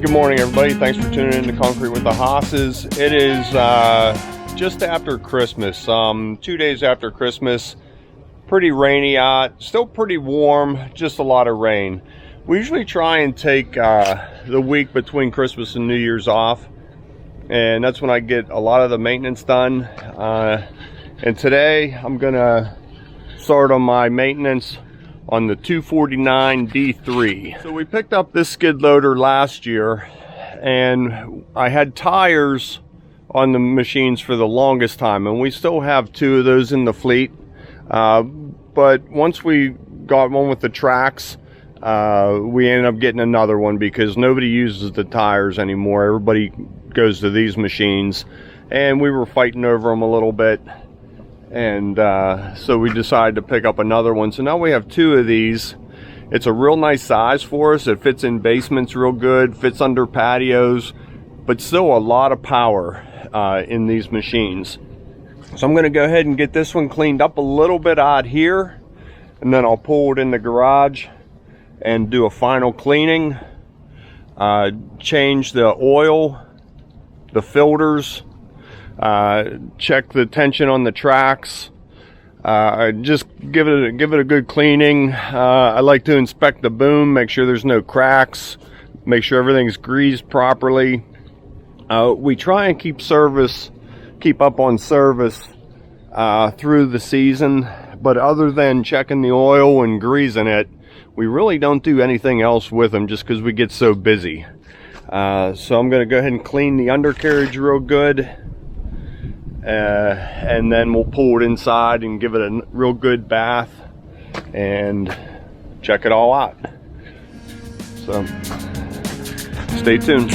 Good morning, everybody. Thanks for tuning in to Concrete with the Hosses. It is just after Christmas, 2 days after Christmas. Pretty rainy out, still pretty warm, just a lot of rain. We usually try and take the week between Christmas and New Year's off, and that's when I get a lot of the maintenance done. And today I'm gonna start on my maintenance on the 249 D3. So we picked up this skid loader last year, and I had tires on the machines for the longest time, and we still have 2 of those in the fleet. But once we got one with the tracks, we ended up getting another one because nobody uses the tires anymore. Everybody goes to these machines, and we were fighting over them a little bit. And so we decided to pick up another one. So now we have 2 of these. It's a real nice size for us. It fits in basements real good, fits under patios, but still a lot of power in these machines. So I'm going to go ahead and get this one cleaned up a little bit out here, and then I'll pull it in the garage and do a final cleaning, change the oil, the filters, check the tension on the tracks, just give it a good cleaning. I like to inspect the boom, make sure there's no cracks, make sure everything's greased properly. We try and keep up on service through the season, but other than checking the oil and greasing it, we really don't do anything else with them just because we get so busy. So I'm going to go ahead and clean the undercarriage real good. And then we'll pull it inside and give it a real good bath and check it all out. So stay tuned.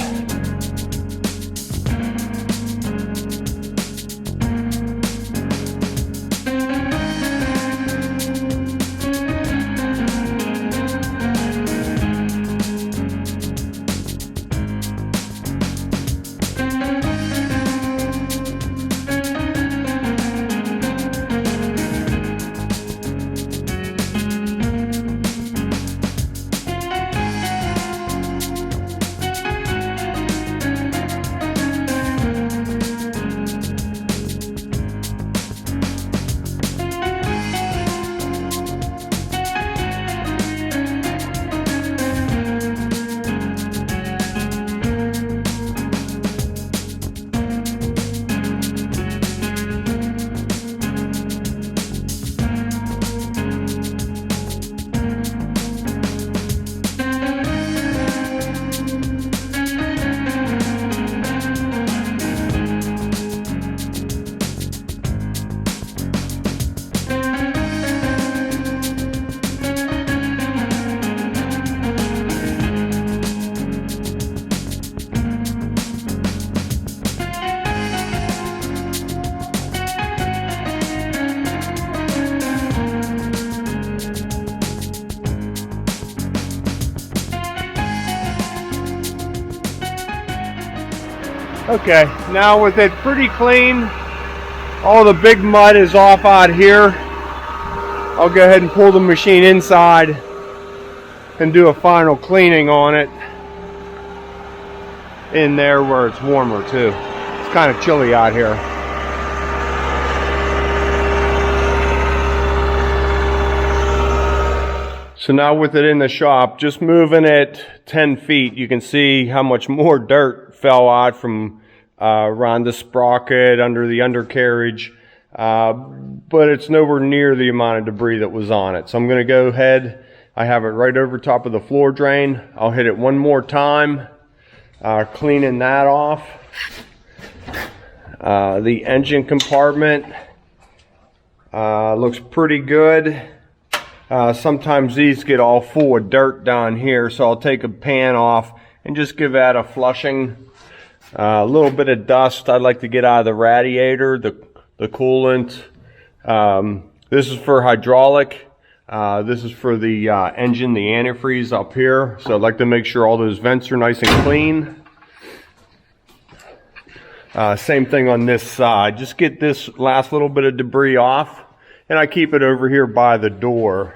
Okay, now with it pretty clean, all the big mud is off out here. I'll go ahead and pull the machine inside and do a final cleaning on it in there where it's warmer too. It's kind of chilly out here. So now with it in the shop, just moving it 10 feet, you can see how much more dirt fell out from around the sprocket, under the undercarriage, but it's nowhere near the amount of debris that was on it. So I'm going to go ahead, I have it right over top of the floor drain. I'll hit it one more time, cleaning that off. The engine compartment looks pretty good. Sometimes these get all full of dirt down here, so I'll take a pan off and just give that a flushing. A little bit of dust I'd like to get out of the radiator, the coolant. This is for hydraulic. This is for the engine, the antifreeze up here. So I'd like to make sure all those vents are nice and clean. Same thing on this side. Just get this last little bit of debris off, and I keep it over here by the door.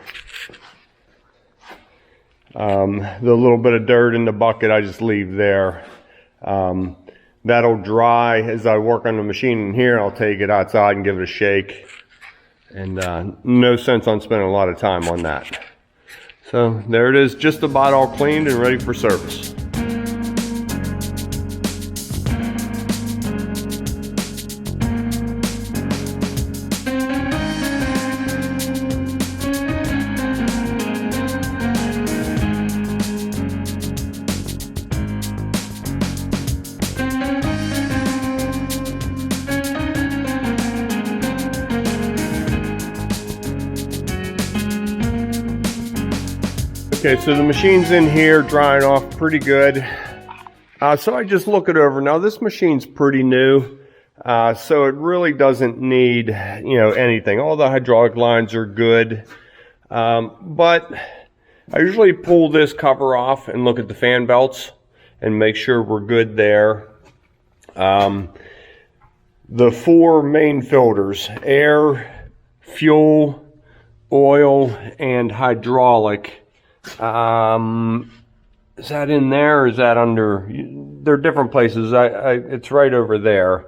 The little bit of dirt in the bucket I just leave there. That'll dry as I work on the machine in here. I'll take it outside and give it a shake. And no sense on spending a lot of time on that. So there it is, just about all cleaned and ready for service. Okay, so the machine's in here drying off pretty good. So I just look it over. Now this machine's pretty new, so it really doesn't need, anything. All the hydraulic lines are good, but I usually pull this cover off and look at the fan belts and make sure we're good there. The 4 main filters: air, fuel, oil, and hydraulic. Is that in there or is that under? They're different places. It's right over there.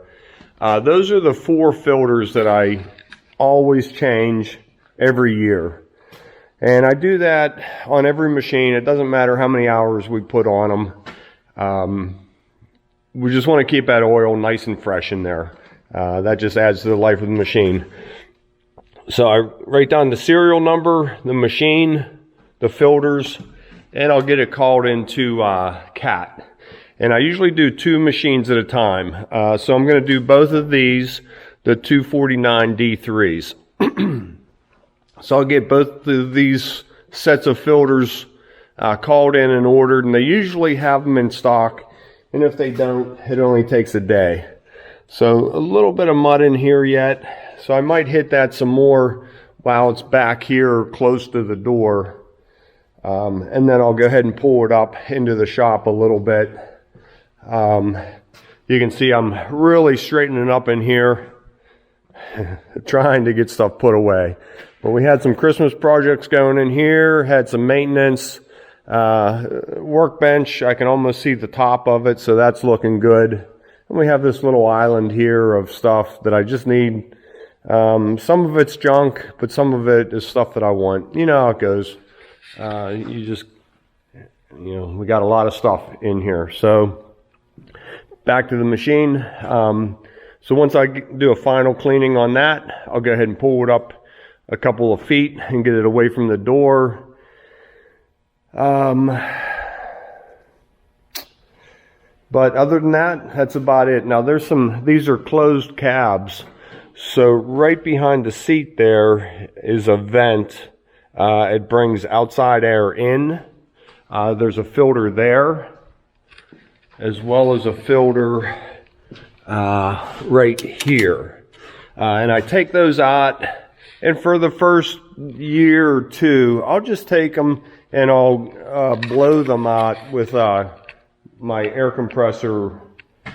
Those are the 4 filters that I always change every year. And I do that on every machine. It doesn't matter how many hours we put on them. We just want to keep that oil nice and fresh in there. That just adds to the life of the machine. So I write down the serial number, the machine, the filters, and I'll get it called into CAT. And I usually do 2 machines at a time. So I'm going to do both of these, the 249 D3s. So I'll get both of these sets of filters called in and ordered, and they usually have them in stock. And if they don't, it only takes a day. So a little bit of mud in here yet. So I might hit that some more while it's back here close to the door. And then I'll go ahead and pull it up into the shop a little bit. You can see I'm really straightening up in here, trying to get stuff put away. But we had some Christmas projects going in here, had some maintenance. Workbench, I can almost see the top of it, so that's looking good. And we have this little island here of stuff that I just need. Some of it's junk, but some of it is stuff that I want. You know how it goes. We got a lot of stuff in here. So back to the machine. So once I do a final cleaning on that, I'll go ahead and pull it up a couple of feet and get it away from the door. But other than that, that's about it. Now these are closed cabs. So right behind the seat there is a vent. It brings outside air in. There's a filter there, as well as a filter right here. And I take those out, and for the first year or 2, I'll just take them and I'll blow them out with my air compressor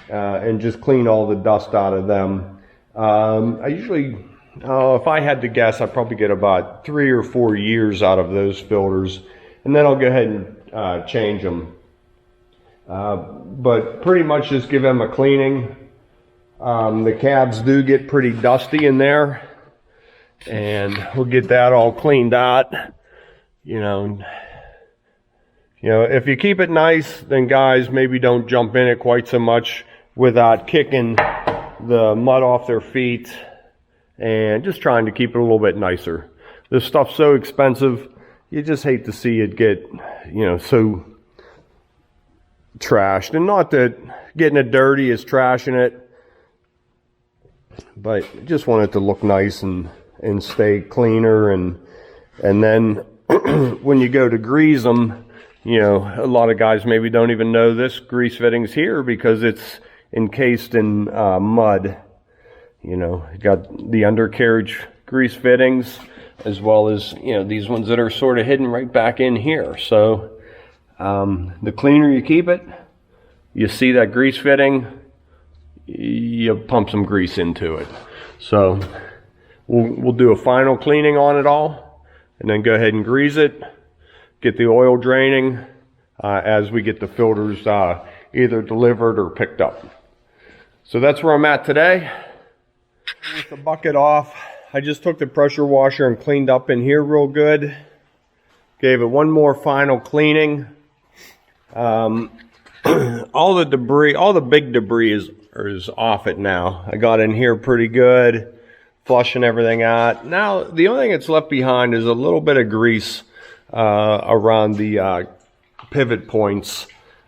and just clean all the dust out of them. I usually... if I had to guess, I'd probably get about 3 or 4 years out of those filters, and then I'll go ahead and change them. But pretty much just give them a cleaning. The cabs do get pretty dusty in there, and we'll get that all cleaned out. If you keep it nice, then guys maybe don't jump in it quite so much without kicking the mud off their feet. And just trying to keep it a little bit nicer. This stuff's so expensive, you just hate to see it get, so trashed. And not that getting it dirty is trashing it, but just want it to look nice and stay cleaner. And then when you go to grease them, a lot of guys maybe don't even know this grease fitting's here because it's encased in mud. You got the undercarriage grease fittings, as well as, these ones that are sort of hidden right back in here. So the cleaner you keep it, you see that grease fitting, you pump some grease into it. So we'll do a final cleaning on it all, and then go ahead and grease it, get the oil draining as we get the filters either delivered or picked up. So that's where I'm at today. With the bucket off, I just took the pressure washer and cleaned up in here real good. Gave it one more final cleaning. All the debris, all the big debris is off it now. I got in here pretty good, flushing everything out. Now, the only thing that's left behind is a little bit of grease around the pivot points.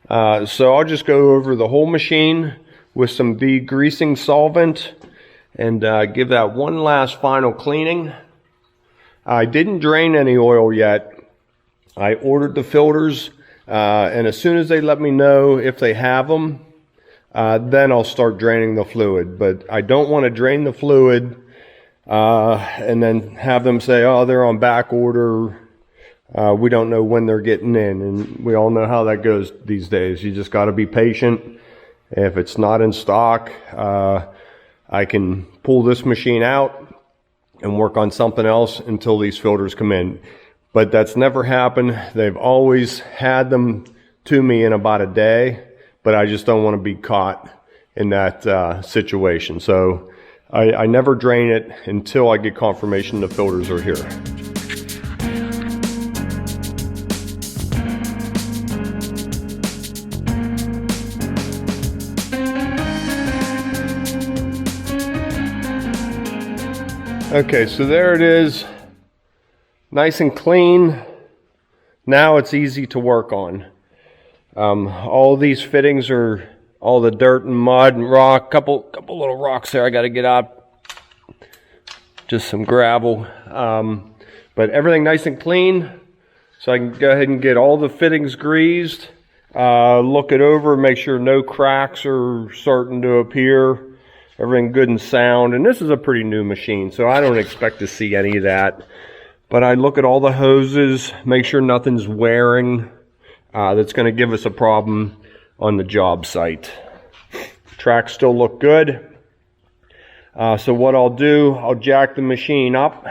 So I'll just go over the whole machine with some degreasing solvent and give that one last final cleaning. I didn't drain any oil yet. I ordered the filters, and as soon as they let me know if they have them, then I'll start draining the fluid. But I don't want to drain the fluid and then have them say, oh, they're on back order. We don't know when they're getting in, and we all know how that goes these days. You just got to be patient. If it's not in stock, I can pull this machine out and work on something else until these filters come in. But that's never happened. They've always had them to me in about a day, but I just don't want to be caught in that situation. So I never drain it until I get confirmation the filters are here. Okay, so there it is. Nice and clean. Now it's easy to work on. All these fittings are all the dirt and mud and rock. Couple little rocks there I got to get out. Just some gravel. But everything nice and clean. So I can go ahead and get all the fittings greased. Look it over, make sure no cracks are starting to appear. Everything good and sound. And this is a pretty new machine, so I don't expect to see any of that. But I look at all the hoses, make sure nothing's wearing. That's going to give us a problem on the job site. Tracks still look good. So what I'll do, I'll jack the machine up.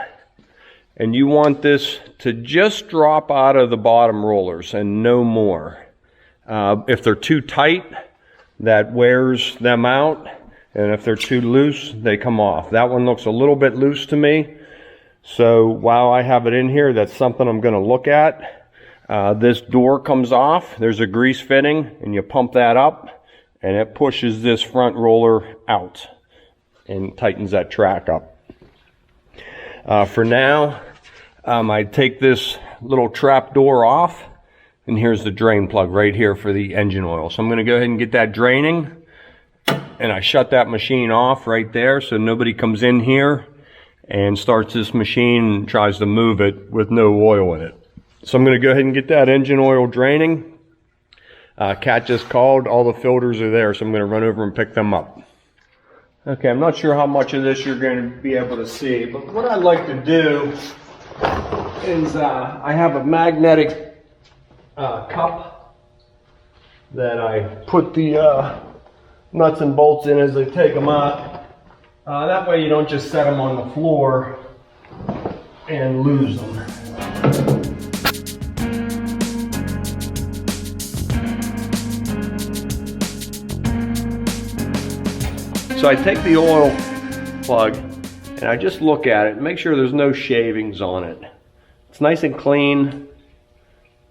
And you want this to just drop out of the bottom rollers and no more. If they're too tight, that wears them out. And if they're too loose, they come off. That one looks a little bit loose to me. So while I have it in here, that's something I'm going to look at. This door comes off. There's a grease fitting, and you pump that up, and it pushes this front roller out and tightens that track up. For now, I take this little trap door off, and here's the drain plug right here for the engine oil. So I'm going to go ahead and get that draining, and I shut that machine off right there so nobody comes in here and starts this machine and tries to move it with no oil in it. So I'm going to go ahead and get that engine oil draining. Kat just called. All the filters are there, so I'm going to run over and pick them up. Okay, I'm not sure how much of this you're going to be able to see, but what I like to do is I have a magnetic cup that I put the nuts and bolts in as I take them out. That way you don't just set them on the floor and lose them. So I take the oil plug and I just look at it and make sure there's no shavings on it. It's nice and clean,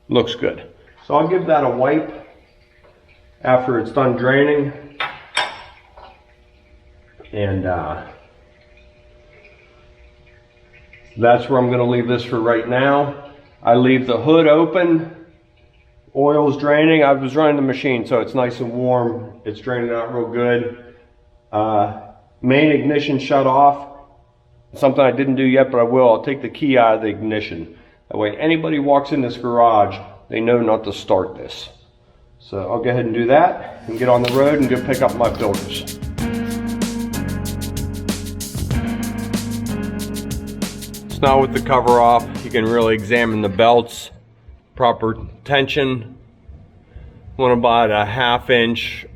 looks good. So I'll give that a wipe after it's done draining. And that's where I'm going to leave this for right now. I leave the hood open. Oil's draining. I was running the machine, so it's nice and warm. It's draining out real good. Main ignition shut off. Something I didn't do yet, but I will. I'll take the key out of the ignition. That way anybody walks in this garage, they know not to start this. So I'll go ahead and do that and get on the road and go pick up my filters. Now with the cover off, you can really examine the belts, proper tension. Want about a 1/2 inch,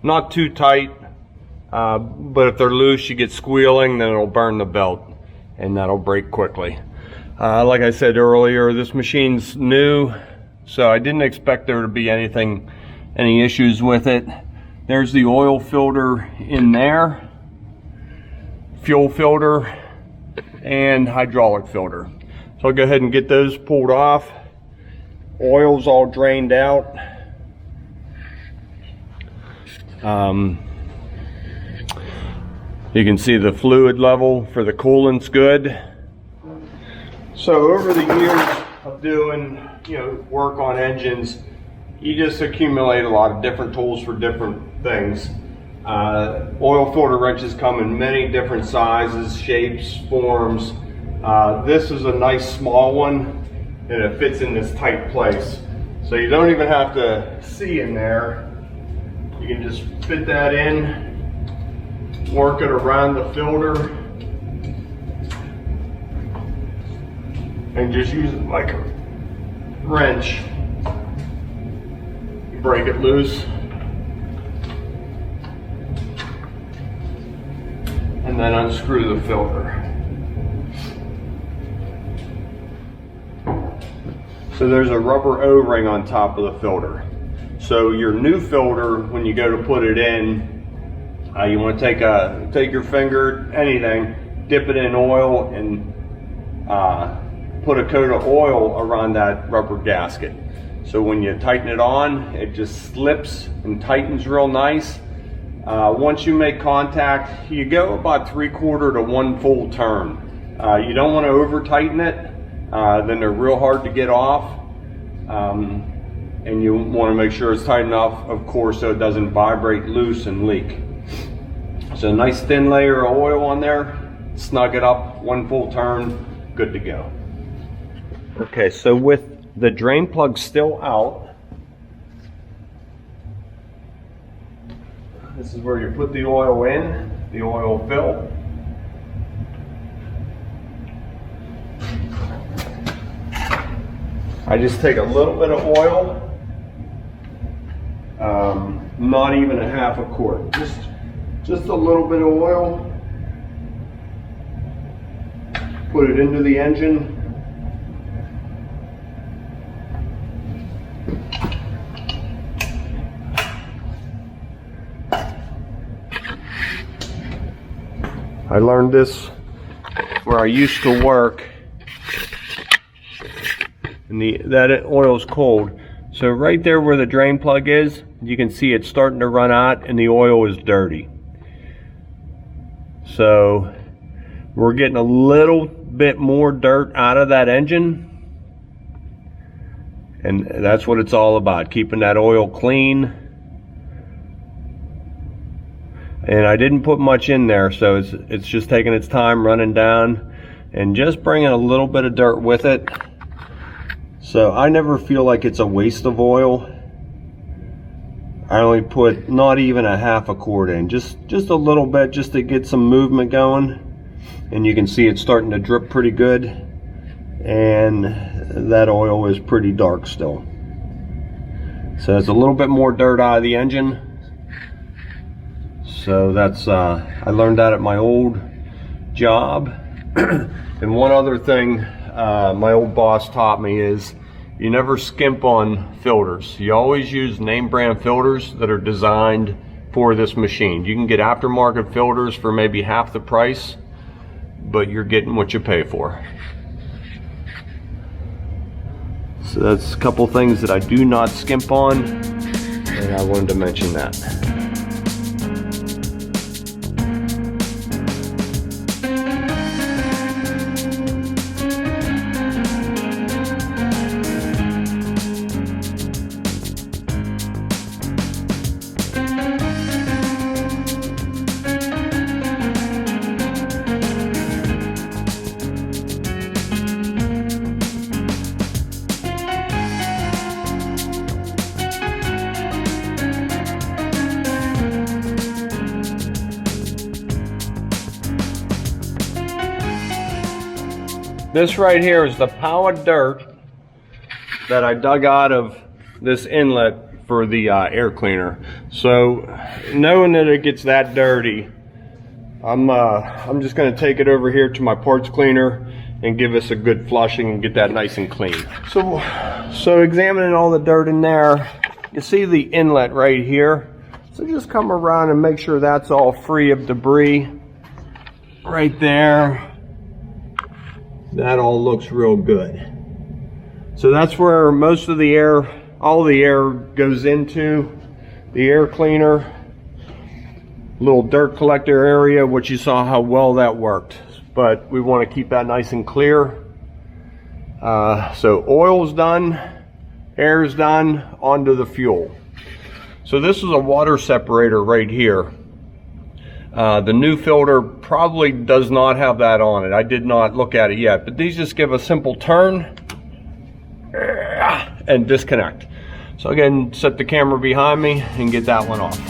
not too tight, but if they're loose, you get squealing, then it'll burn the belt, and that'll break quickly. Like I said earlier, this machine's new, so I didn't expect there to be any issues with it. There's the oil filter in there, fuel filter, and hydraulic filter. So I'll go ahead and get those pulled off. Oil's all drained out. You can see the fluid level for the coolant's good. So over the years of doing, work on engines, you just accumulate a lot of different tools for different things. Oil filter wrenches come in many different sizes, shapes, forms. This is a nice small one, and it fits in this tight place. So you don't even have to see in there. You can just fit that in, work it around the filter, and just use it like a wrench. You break it loose, and then unscrew the filter. So there's a rubber O-ring on top of the filter. So your new filter, when you go to put it in, you want to take your finger, anything, dip it in oil, and put a coat of oil around that rubber gasket. So when you tighten it on, it just slips and tightens real nice. Once you make contact, you go about 3/4 to 1 full turn. You don't want to over tighten it, then they're real hard to get off. And you want to make sure it's tight enough, of course, so it doesn't vibrate loose and leak. So a nice thin layer of oil on there, snug it up, 1 full turn, good to go. Okay, so with the drain plug still out, this is where you put the oil in, the oil fill. I just take a little bit of oil, not even a half a quart, just a little bit of oil, put it into the engine. I learned this where I used to work, and that oil's cold. So right there where the drain plug is, you can see it's starting to run out and the oil is dirty. So we're getting a little bit more dirt out of that engine, and that's what it's all about, keeping that oil clean. And I didn't put much in there, so it's just taking its time running down and just bringing a little bit of dirt with it. So I never feel like it's a waste of oil. I only put not even a half a quart in, just a little bit, just to get some movement going. And you can see it's starting to drip pretty good, and that oil is pretty dark still. So it's a little bit more dirt out of the engine. So that's I learned that at my old job. And one other thing my old boss taught me is you never skimp on filters. You always use name brand filters that are designed for this machine. You can get aftermarket filters for maybe half the price, but you're getting what you pay for. So that's a couple things that I do not skimp on, and I wanted to mention that. This right here is the pile of dirt that I dug out of this inlet for the air cleaner. So knowing that it gets that dirty, I'm just going to take it over here to my parts cleaner and give us a good flushing and get that nice and clean. So examining all the dirt in there, you see the inlet right here. So just come around and make sure that's all free of debris. Right there. That all looks real good. So that's where most of the air, all the air goes into the air cleaner. Little dirt collector area, which you saw how well that worked. But we want to keep that nice and clear. So oil's done, air's done, onto the fuel. So this is a water separator right here. The new filter probably does not have that on it. I did not look at it yet, but these just give a simple turn and disconnect. So again, set the camera behind me and get that one off.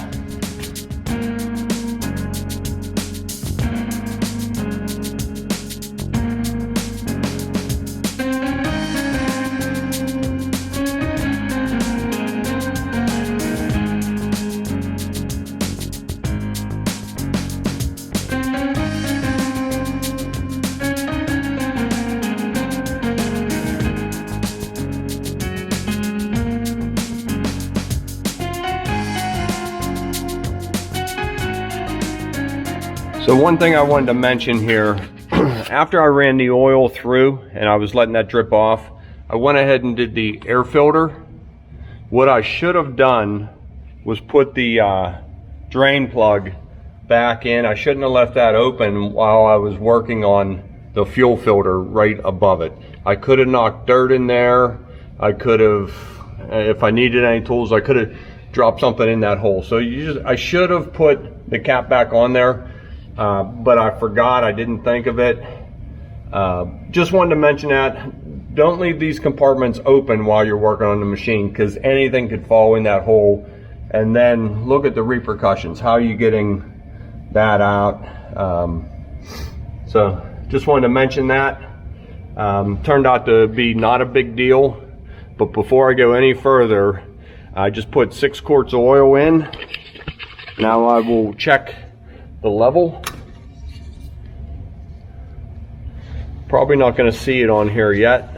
So one thing I wanted to mention here, after I ran the oil through and I was letting that drip off, I went ahead and did the air filter. What I should have done was put the drain plug back in. I shouldn't have left that open while I was working on the fuel filter right above it. I could have knocked dirt in there. I could have, if I needed any tools, I could have dropped something in that hole. So I should have put the cap back on there. But I forgot, I didn't think of it. Just wanted to mention that. Don't leave these compartments open while you're working on the machine, because anything could fall in that hole. And then look at the repercussions. How are you getting that out? So just wanted to mention that. Turned out to be not a big deal. But before I go any further, I just put 6 quarts of oil in. Now I will check the level. Probably not going to see it on here yet.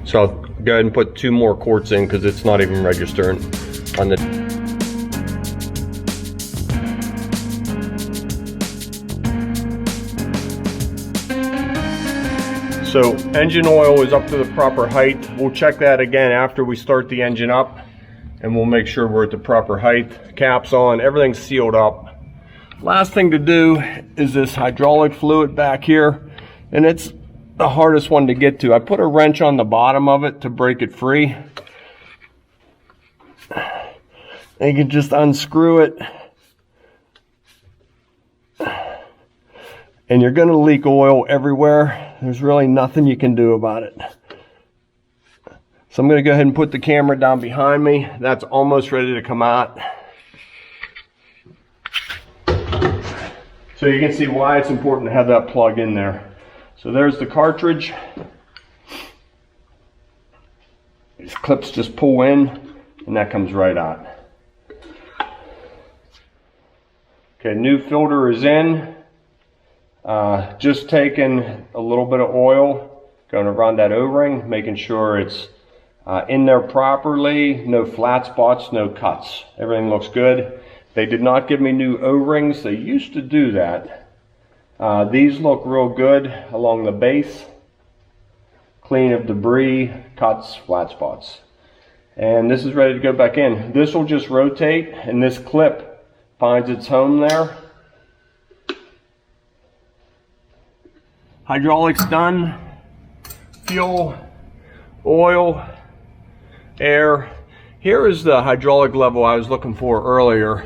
So I'll go ahead and put 2 more quarts in because it's not even registering on the. So engine oil is up to the proper height. We'll check that again after we start the engine up, and we'll make sure we're at the proper height. Caps on, everything's sealed up. Last thing to do is this hydraulic fluid back here, and it's the hardest one to get to. I put a wrench on the bottom of it to break it free. And you can just unscrew it. And you're gonna leak oil everywhere. There's really nothing you can do about it. So I'm gonna go ahead and put the camera down behind me. That's almost ready to come out. So you can see why it's important to have that plug in there. So there's the cartridge. These clips just pull in and that comes right out. Okay, new filter is in. Just taking a little bit of oil, going around that O-ring, making sure it's in there properly, no flat spots, no cuts. Everything looks good. They did not give me new O-rings. They used to do that. These look real good along the base, clean of debris, cuts, flat spots. And this is ready to go back in. This will just rotate and this clip finds its home there. Hydraulics done, fuel, oil, air. Here is the hydraulic level I was looking for earlier.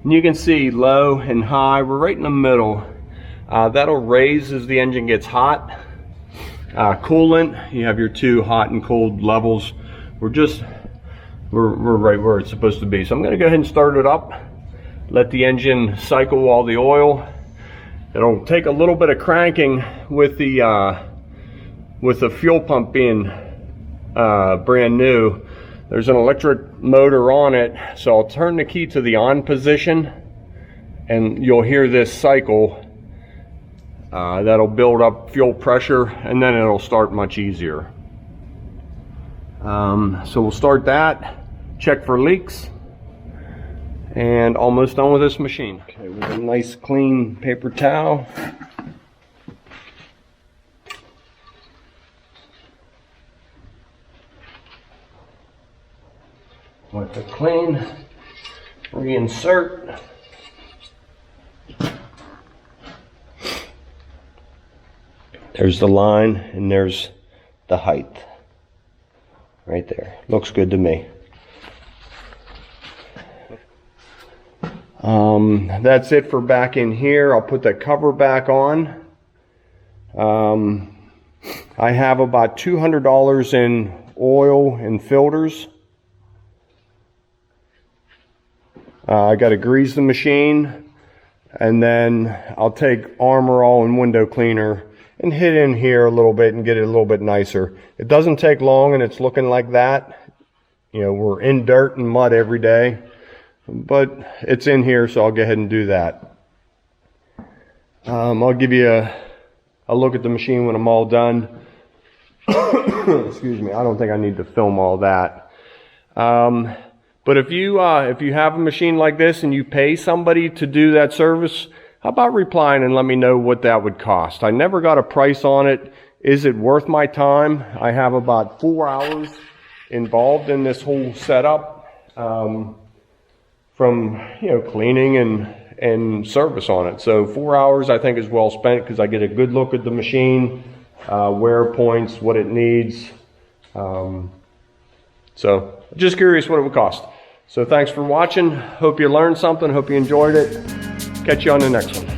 And you can see low and high, we're right in the middle. That'll raise as the engine gets hot. Coolant, you have your 2 hot and cold levels. We're right where it's supposed to be. So I'm gonna go ahead and start it up, let the engine cycle all the oil. It'll take a little bit of cranking with the fuel pump being brand new. There's an electric motor on it, so I'll turn the key to the on position and you'll hear this cycle. That'll build up fuel pressure and then it'll start much easier. So we'll start that, check for leaks, and almost done with this machine. Okay, with a nice clean paper towel. Wipe it clean, reinsert. There's the line and there's the height. Right there. Looks good to me. That's it for back in here. I'll put that cover back on. I have about $200 in oil and filters. I got to grease the machine, and then I'll take Armor All and window cleaner and hit in here a little bit and get it a little bit nicer. It doesn't take long and it's looking like that. You know, we're in dirt and mud every day, but it's in here, so I'll go ahead and do that. I'll give you a look at the machine when I'm all done. Excuse me, I don't think I need to film all that. But if you have a machine like this and you pay somebody to do that service, how about replying and let me know what that would cost? I never got a price on it. Is it worth my time? I have about 4 hours involved in this whole setup, from cleaning and service on it. So 4 hours I think is well spent because I get a good look at the machine, wear points, what it needs. So just curious what it would cost. So thanks for watching. Hope you learned something. Hope you enjoyed it. Catch you on the next one.